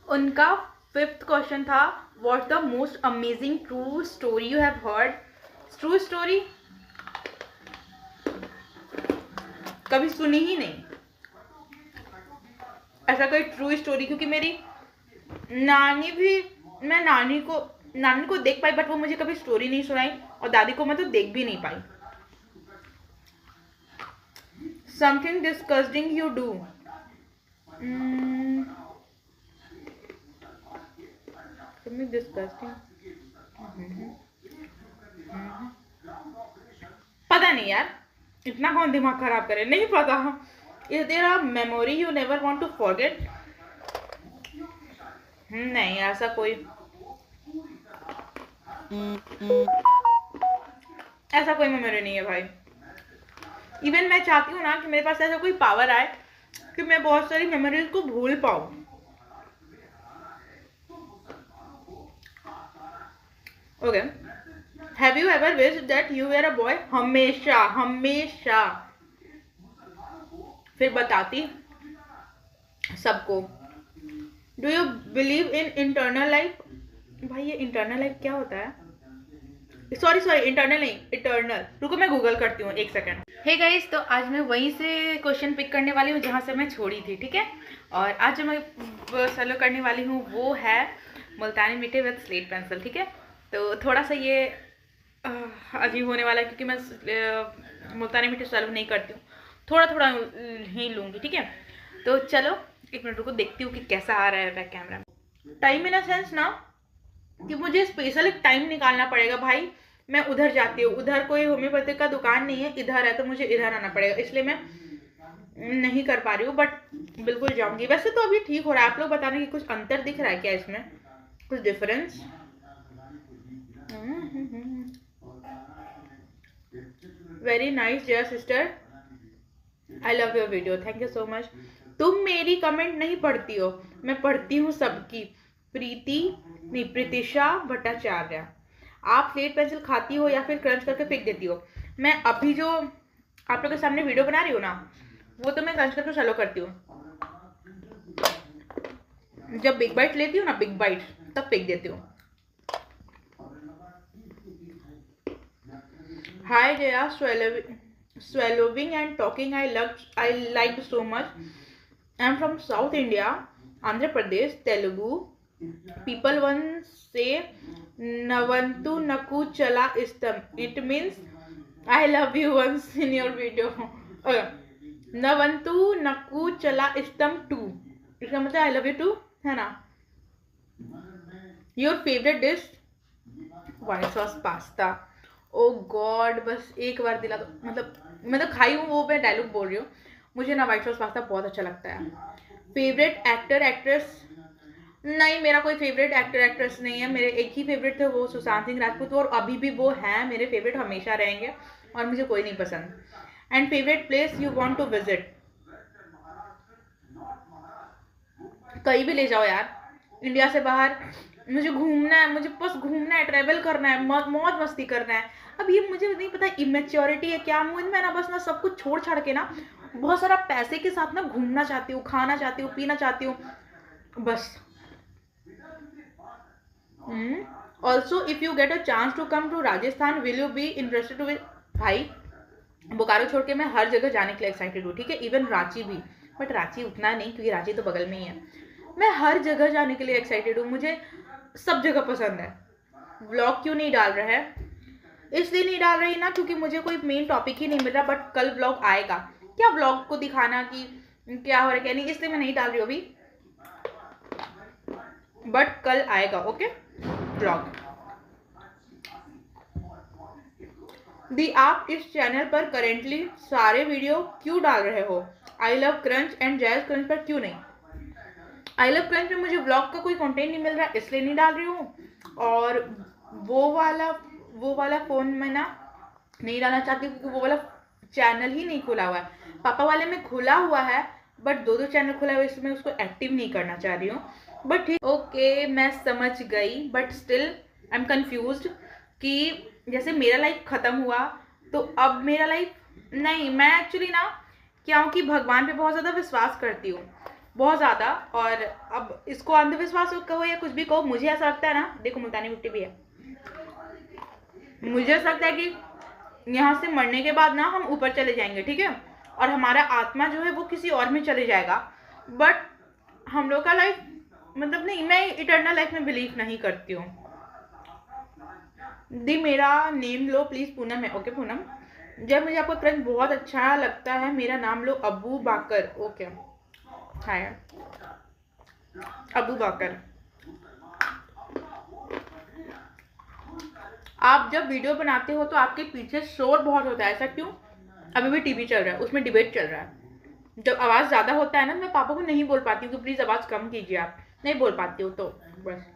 उनका fifth question था, what the most amazing true story you have heard. True story कभी सुनी ही नहीं ऐसा कोई ट्रू स्टोरी, क्योंकि मेरी नानी भी, मैं नानी को देख पाई बट वो मुझे कभी स्टोरी नहीं सुनाई, और दादी को मैं तो देख भी नहीं पाई। Something disgusting you do. Disgusting पता नहीं यार, इतना कौन दिमाग खराब करे, नहीं पता। Is there a memory you never want to forget. नहीं, ऐसा कोई मेमोरी नहीं है भाई। इवन मैं चाहती हूँ ना कि मेरे पास ऐसा कोई पावर आए कि मैं बहुत सारी मेमोरीज को भूल पाऊँ। Okay, have you ever wished that you were a boy. हमेशा हमेशा फिर बताती सबको। Do you believe in internal life. भाई ये इंटरनल लाइफ क्या होता है? सॉरी इंटरनल नहीं, इटर्नल। रुको मैं गूगल करती हूँ, एक सेकंड। हे गाइस, तो आज मैं वहीं से क्वेश्चन पिक करने वाली हूँ जहाँ से मैं छोड़ी थी, ठीक है। और आज जो मैं सॉल्व करने वाली हूँ वो है मुल्तानी मिट्टी विद स्लेट पेंसिल, ठीक है। तो थोड़ा सा ये अजीब होने वाला है क्योंकि मैं मुल्तानी मिट्टी सॉल्व नहीं करती हूँ, थोड़ा थोड़ा ही लूँगी, ठीक है। तो चलो एक मिनट रुको, देखती हूँ कि कैसा आ रहा है बैक कैमरा में। टाइम इन अ सेंस ना कि मुझे स्पेशल एक टाइम निकालना पड़ेगा भाई। मैं उधर जाती हूँ, उधर कोई होम्योपैथिक का दुकान नहीं है, इधर है, तो मुझे इधर आना पड़ेगा, इसलिए मैं नहीं कर पा रही हूँ, बट बिल्कुल जाऊंगी। वैसे तो अभी ठीक हो रहा है। आप लोग बताने की कुछ अंतर दिख रहा है क्या इसमें, कुछ difference? Very nice dear sister, I love your video, thank you so much. तुम मेरी कमेंट नहीं पढ़ती हो, मैं पढ़ती हूँ सबकी। प्रीतिशा भट्टाचार्य, आप स्लेट पेंसिल खाती हो या फिर क्रंच करके फेंक देती हो? मैं अभी जो आप लोग के सामने वीडियो बना रही हूँ ना, वो तो मैं क्रंच करके चालू करती हूँ। जब बिग बाइट लेती हूँ ना, बिग बाइट, तब फेंक देती हूँ। हाय Jaya, swallowing and talking I liked so much. I'm from South India, Andhra Pradesh, Telugu. People once say Navantu Naku Chala Istam. It means I love you once in your video. Okay. Navantu Naku Chala Istam too. इसका मतलब I love you too है ना? Your favorite dish? White sauce pasta. O God, बस एक बार दिला दो। मतलब खाई हूँ, वो मैं डायलॉग बोल रही हूँ। मुझे ना व्हाइट सॉस पास्ता बहुत अच्छा लगता है। Favourite actor actress? नहीं, मेरा कोई फेवरेट एक्टर एक्ट्रेस नहीं है। मेरे एक ही फेवरेट थे, वो सुशांत सिंह राजपूत, और अभी भी वो हैं मेरे फेवरेट, हमेशा रहेंगे, और मुझे कोई नहीं पसंद। And favourite place you want to visit? कहीं भी ले जाओ यार, इंडिया से बाहर। मुझे घूमना है, मुझे बस घूमना है, ट्रैवल करना है, मौज मस्ती करना है। अब ये मुझे नहीं पता इमेच्योरिटी है क्या, मुझे मैं ना बस ना सब कुछ छोड़ छाड़ के ना बहुत सारा पैसे के साथ ना घूमना चाहती हूँ, खाना चाहती हूँ, पीना चाहती हूँ, बस। Also if you get a chance to come to Rajasthan, will you be interested to? भाई बोकारो छोड़ के मैं हर जगह जाने के लिए एक्साइटेड हूँ, ठीक है, इवन रांची भी। बट रांची उतना नहीं, क्योंकि रांची तो बगल में ही है। मैं हर जगह जाने के लिए एक्साइटेड हूँ, मुझे सब जगह पसंद है। व्लॉग क्यों नहीं डाल रहा है? इसलिए नहीं डाल रही ना क्योंकि मुझे कोई मेन टॉपिक ही नहीं मिल रहा, बट कल व्लॉग आएगा। क्या व्लॉग को दिखाना कि क्या हो रहा है क्या नहीं, इसलिए मैं नहीं डाल रही हूँ अभी, बट कल आएगा, ओके व्लॉग। दी आप इस चैनल पर करेंटली सारे वीडियो क्यों डाल रहे हो? I love crunch and jazz crunch पर क्यों नहीं? आई लव क्रंच में मुझे व्लॉग का कोई कंटेंट नहीं मिल रहा, इसलिए नहीं डाल रही हूँ। और वो वाला फ़ोन में ना नहीं डालना चाहती क्योंकि वो वाला चैनल ही नहीं खुला हुआ है। पापा वाले में खुला हुआ है, बट दो चैनल खुला हुआ है, इसमें उसको एक्टिव नहीं करना चाह रही हूँ। बट ठीक, ओके मैं समझ गई, but still I am confused कि जैसे मेरा लाइफ ख़त्म हुआ तो अब मेरा लाइफ नहीं, मैं एक्चुअली ना क्या हूँ कि भगवान पे बहुत ज़्यादा विश्वास करती हूँ। बहुत ज़्यादा। और अब इसको अंधविश्वास कहो या कुछ भी कहो, मुझे ऐसा लगता है ना, देखो मुल्तानी मिट्टी भी है, मुझे ऐसा लगता है कि यहाँ से मरने के बाद ना हम ऊपर चले जाएंगे, ठीक है, और हमारा आत्मा जो है वो किसी और में चले जाएगा। बट हम लोग का लाइफ मतलब नहीं, मैं इटर्नल लाइफ में बिलीव नहीं करती हूँ। दी मेरा नेम लो प्लीज पूनम है। ओके पूनम, जब मुझे आपका क्रंच बहुत अच्छा लगता है, मेरा नाम लो अबू बाकर। ओके हाय अबू बाकर। आप जब वीडियो बनाते हो तो आपके पीछे शोर बहुत होता है, ऐसा क्यों? अभी भी टीवी चल रहा है, उसमें डिबेट चल रहा है। जब आवाज़ ज़्यादा होता है ना, मैं पापा को नहीं बोल पाती हूँ कि प्लीज़ आवाज़ कम कीजिए, आप नहीं बोल पाती हूँ तो बस।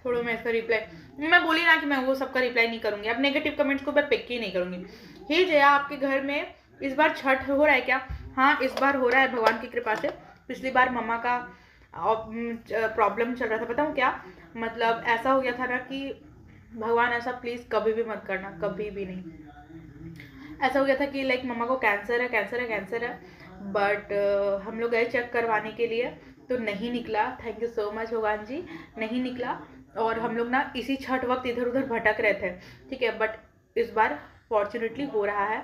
छोड़ो, मैं इसका रिप्लाई, मैं बोली ना कि मैं वो सबका रिप्लाई नहीं करूंगी। अब नेगेटिव कमेंट्स को मैं पिक ही नहीं करूंगी। हे जया, आपके घर में इस बार छठ हो रहा है क्या? हाँ इस बार हो रहा है भगवान की कृपा से। पिछली बार मम्मा का प्रॉब्लम चल रहा था, पता हूँ क्या मतलब, ऐसा हो गया था ना कि भगवान ऐसा प्लीज़ कभी भी मत करना, कभी भी नहीं। ऐसा हो गया था कि लाइक मम्मा को कैंसर है, कैंसर है, कैंसर है। बट हम लोग गए चेक करवाने के लिए तो नहीं निकला। थैंक यू सो मच भगवान जी, नहीं निकला। और हम लोग ना इसी छठ वक्त इधर उधर भटक रहे थे, ठीक है, बट इस बार फॉर्चुनेटली हो रहा है।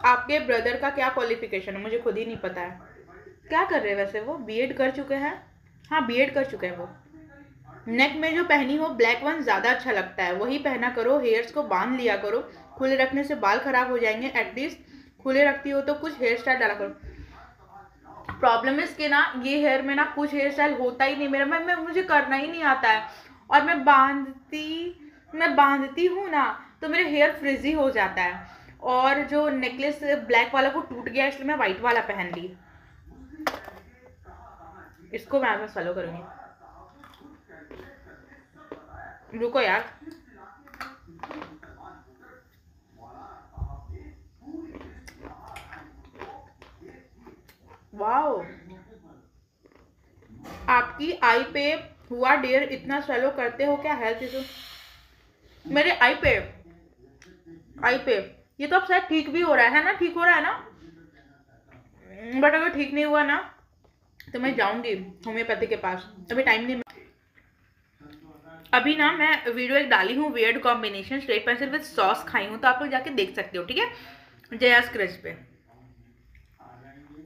आपके ब्रदर का क्या क्वालिफिकेशन है? मुझे खुद ही नहीं पता है। क्या कर रहे हैं वैसे वो? बीएड कर चुके हैं? हाँ बीएड कर चुके हैं वो। नेक में जो पहनी हो ब्लैक वन ज़्यादा अच्छा लगता है, वही पहना करो। हेयर्स को बांध लिया करो, खुले रखने से बाल खराब हो जाएंगे। एटलीस्ट खुले रखती हो तो कुछ हेयर स्टाइल डाला करो। प्रॉब्लम इसके ना ये हेयर में ना कुछ हेयर स्टाइल होता ही नहीं मेरा, मैं मुझे करना ही नहीं आता है। और मैं बांधती हूँ ना तो मेरे हेयर फ्रिजी हो जाता है। और जो नेकलेस ब्लैक वाला वो टूट गया, इसलिए मैं वाइट वाला पहन ली। इसको मैं फॉलो करूँगी। रुको यार, वाओ आपकी आई पे हुआ डियर, इतना स्वेलो करते हो क्या? हेल्थ इशू मेरे आई पे ये तो अब शायद ठीक भी हो रहा है ना, ठीक हो रहा है ना। बट अगर ठीक नहीं हुआ ना तो मैं जाऊंगी होम्योपैथी के पास, अभी टाइम नहीं। अभी ना मैं वीडियो एक डाली हूँ, weird combination straight pencil with sauce खाई हूँ, तो आप लोग जाके देख सकते हो, ठीक है, जया स्क्रच पे।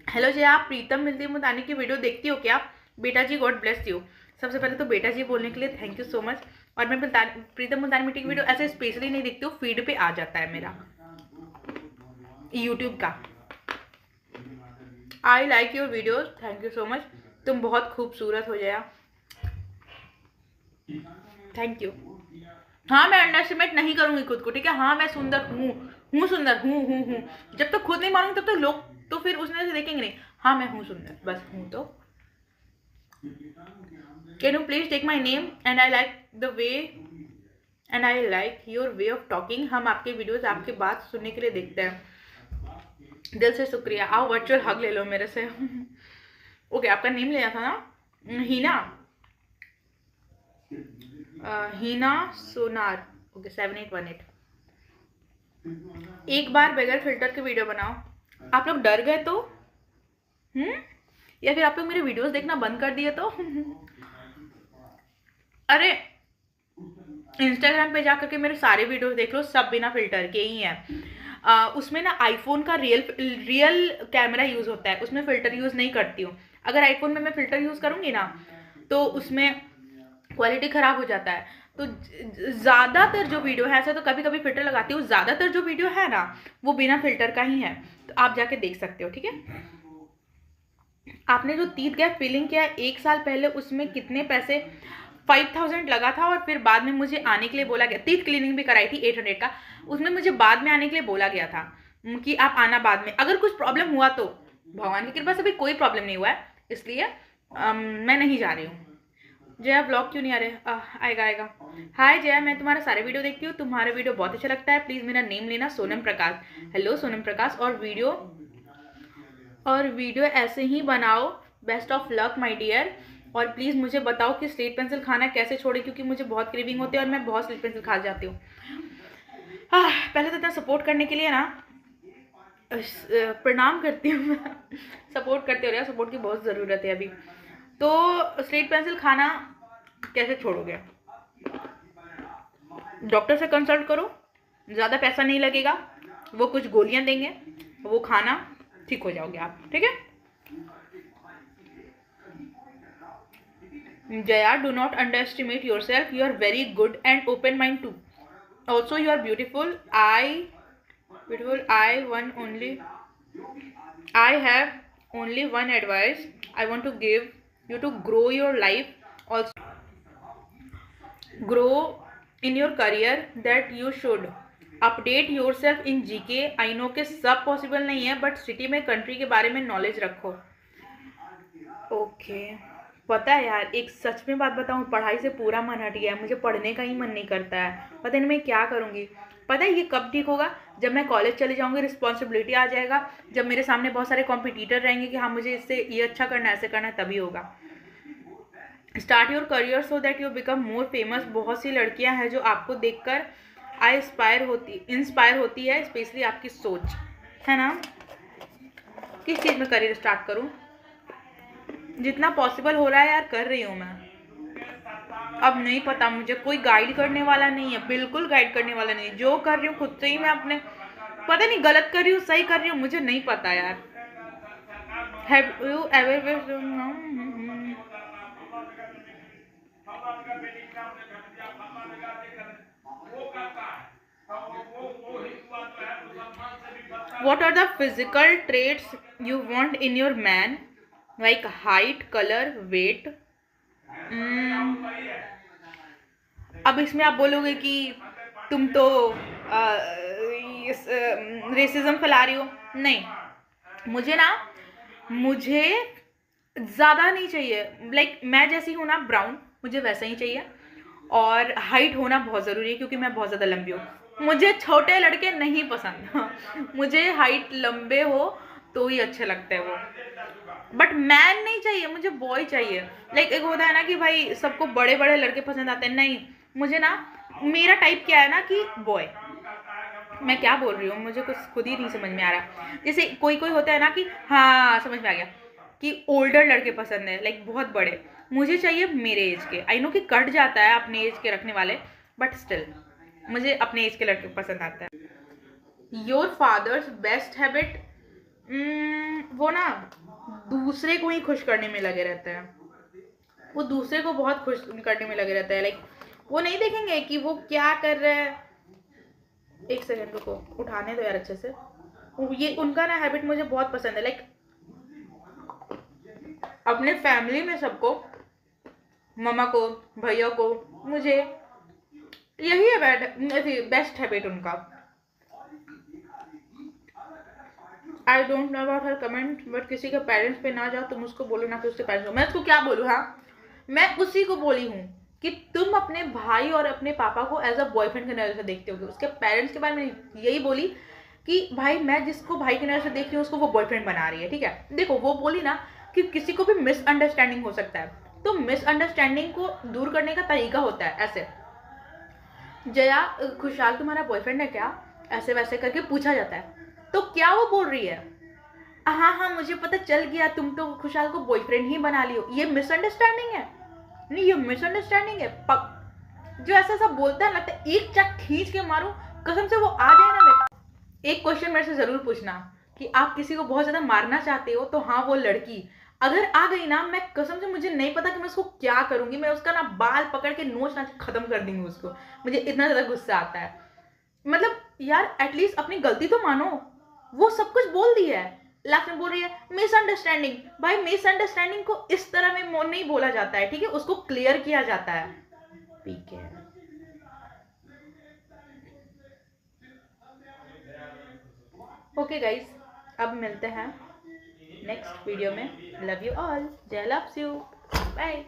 हेलो जया, आप प्रीतम मिलती मुल्तानी की वीडियो देखती हो क्या? बेटा जी गॉड ब्लेस यू। सबसे पहले तो बेटा जी बोलने के लिए थैंक यू सो मच। और मैं प्रीतम मुल्तानी मिट्टी की वीडियो ऐसे स्पेशली नहीं देखती हूँ, फीड पे आ जाता है मेरा यूट्यूब का। आई like your videos, thank you so much. तुम बहुत खूबसूरत हो जाया, थैंक यू। हाँ मैं अंडरस्टिमेट नहीं करूंगी खुद को, ठीक है। हाँ मैं सुंदर हूँ सुंदर हूँ। जब तक खुद नहीं मानूंगी तब तक लोग तो फिर उसने से देखेंगे नहीं। हाँ मैं हूँ सुंदर, बस हूँ तो। Can you please take my name and I like the way and I like your way of talking. हम आपके वीडियोज आपकी बात सुनने के लिए देखते हैं, दिल से शुक्रिया। आओ वर्चुअल हग ले लो मेरे से। ओके आपका नेम लिया था ना, हीना, हीना सोनार। ओके 7818। एक बार बगैर फिल्टर के वीडियो बनाओ। आप लोग डर गए तो या फिर आप लोग मेरे वीडियोस देखना बंद कर दिए तो? अरे इंस्टाग्राम पे जाकर के मेरे सारे वीडियोस देख लो, सब बिना फिल्टर के ही हैं। उसमें ना आईफोन का रियल कैमरा यूज़ होता है, उसमें फ़िल्टर यूज़ नहीं करती हूँ। अगर आईफोन में मैं फ़िल्टर यूज़ करूँगी ना तो उसमें क्वालिटी ख़राब हो जाता है। तो ज़्यादातर जो वीडियो है, ऐसा तो कभी कभी फ़िल्टर लगाती हूँ, ज़्यादातर जो वीडियो है ना वो बिना फ़िल्टर का ही है, तो आप जाके देख सकते हो, ठीक है। आपने जो टीथ गैप फिलिंग किया 1 साल पहले, उसमें कितने पैसे? 5000 लगा था और फिर बाद में मुझे आने के लिए बोला गया। टीथ क्लीनिंग भी कराई थी 800 का, उसमें मुझे बाद में आने के लिए बोला गया था कि आप आना बाद में, अगर कुछ प्रॉब्लम हुआ तो। भगवान की कृपा से भी कोई प्रॉब्लम नहीं हुआ है, इसलिए मैं नहीं जा रही हूँ। जया ब्लॉग क्यों नहीं आ रहे? आएगा। हाय जया, मैं तुम्हारा सारे वीडियो देखती हूँ, तुम्हारा वीडियो बहुत अच्छा लगता है, प्लीज़ मेरा नेम लेना, सोनम प्रकाश। हेलो सोनम प्रकाश। और वीडियो ऐसे ही बनाओ best of luck my dear. और प्लीज़ मुझे बताओ कि स्लेट पेंसिल खाना कैसे छोड़े, क्योंकि मुझे बहुत क्रेविंग होती है और मैं बहुत स्लेट पेंसिल खा जाती हूँ। पहले तो इतना सपोर्ट करने के लिए ना प्रणाम करती हूँ मैं। सपोर्ट करते हो यार, सपोर्ट की बहुत ज़रूरत है अभी। तो स्लेट पेंसिल खाना कैसे छोड़ोगे? डॉक्टर से कंसल्ट करो, ज़्यादा पैसा नहीं लगेगा, वो कुछ गोलियां देंगे, वो खाना, ठीक हो जाओगे आप, ठीक है। Jaya, do not underestimate yourself, you are very good and open mind too, also you are beautiful. I one only, I have only one advice I want to give you to grow your life, also grow in your career, that you should update your self in GK. I know कि सब possible नहीं है, but city में, country के बारे में knowledge रखो। Okay पता है यार, एक सच में बात बताऊँ, पढ़ाई से पूरा मन हट गया है, मुझे पढ़ने का ही मन नहीं करता है। पता नहीं मैं क्या करूँगी। पता है ये कब ठीक होगा? जब मैं कॉलेज चले जाऊँगी, रिस्पॉन्सिबिलिटी आ जाएगा, जब मेरे सामने बहुत सारे कॉम्पिटिटर रहेंगे कि हाँ मुझे इससे ये अच्छा करना है, ऐसे करना है, तभी होगा। Start your career so that you become more famous. बहुत सी लड़कियां हैं जो आपको देखकर इंस्पायर होती है, स्पेशली आपकी सोच, है ना। किस चीज़ में करियर स्टार्ट करूं? जितना पॉसिबल हो रहा है यार कर रही हूँ मैं। अब नहीं पता, मुझे कोई गाइड करने वाला नहीं है, बिल्कुल गाइड करने वाला नहीं। जो कर रही हूँ खुद से ही मैं अपने, पता नहीं गलत कर रही हूँ सही कर रही हूँ, मुझे नहीं पता यार। Have you ever what are the physical traits you want in your man, like height, color, weight? अब इसमें आप बोलोगे कि तुम तो रेसिज्म फैला रही हो। नहीं, मुझे ज़्यादा नहीं चाहिए, लाइक मैं जैसी हूँ ना ब्राउन, मुझे वैसा ही चाहिए। और हाइट होना बहुत ज़रूरी है, क्योंकि मैं बहुत ज़्यादा लंबी हूँ। मुझे छोटे लड़के नहीं पसंद। मुझे हाइट लंबे हो तो ही अच्छे लगते हैं वो, बट मैन नहीं चाहिए, मुझे बॉय चाहिए। लाइक एक होता है ना कि भाई सबको बड़े बड़े लड़के पसंद आते हैं, नहीं मुझे ना, मेरा टाइप क्या है ना कि बॉय। मैं क्या बोल रही हूँ, मुझे कुछ खुद ही नहीं समझ में आ रहा। जैसे कोई होता है ना कि हाँ समझ में आ गया, कि ओल्डर लड़के पसंद है, लाइक बहुत बड़े। मुझे चाहिए मेरे एज के। आई नो कि कट जाता है अपने एज के रखने वाले, बट स्टिल मुझे अपने एज के लड़के पसंद आता है। योर फादर्स बेस्ट हैबिट, वो ना दूसरे को ही खुश करने में लगे रहते हैं। वो दूसरे को बहुत खुश करने में लगे रहते हैं, लाइक वो नहीं देखेंगे कि वो क्या कर रहे हैं। एक सेकंड रुको, उठाने दो यार अच्छे से। ये उनका ना हैबिट मुझे बहुत पसंद है, लाइक अपने फैमिली में सबको, मम्मा को, भैया को, मुझे, यही है बेस्ट हैबिट उनका। I don't know about her comment, but किसी के पेरेंट्स पे ना जाओ, तुम उसको बोलो ना कि उसके पेरेंट्स। मैं उसको क्या बोलूँ? हाँ मैं उसी को बोली हूँ कि तुम अपने भाई और अपने पापा को एज अ बॉयफ्रेंड के नज़र से देखते हो। उसके पेरेंट्स के बारे में यही बोली कि भाई मैं जिसको भाई की नज़र से देख रही हूँ उसको वो बॉयफ्रेंड बना रही है, ठीक है। देखो वो बोली ना कि किसी को भी मिसअंडरस्टैंडिंग हो सकता है, तो मिसअंडरस्टैंडिंग को दूर करने का तरीका होता है ऐसे, जया खुशहाल तुम्हारा बॉयफ्रेंड है क्या, ऐसे वैसे करके पूछा जाता है। तो क्या वो बोल रही है? हाँ मुझे पता चल गया, तुम तो खुशहाल को बॉयफ्रेंड ही बना लियो। ये मिसअंडरस्टैंडिंग है? नहीं, ये मिसअंडरस्टैंडिंग है। जो ऐसा सब बोलता है लगता है एक चक खींच के मारूं, कसम से वो आ जाए ना मेरे। एक क्वेश्चन मेरे से जरूर पूछना कि आप किसी को बहुत ज्यादा मारना चाहते हो, तो हाँ वो लड़की अगर आ गई ना, मैं कसम से मुझे नहीं पता कि मैं उसको क्या करूंगी। मैं उसका ना बाल पकड़ के नोच नाच खत्म कर दूंगी उसको। मुझे इतना ज्यादा गुस्सा आता है। मतलब यार एटलीस्ट अपनी गलती तो मानो। वो सब कुछ बोल दी है, लास्ट में बोल रही है मिसअंडरस्टैंडिंग। भाई मिसअंडरस्टैंडिंग को इस तरह में नहीं बोला जाता है, ठीक है, उसको क्लियर किया जाता है। ठीक है, ओके गाइस, अब मिलते हैं नेक्स्ट वीडियो में। लव यू ऑल, जय लव्स यू, बाय।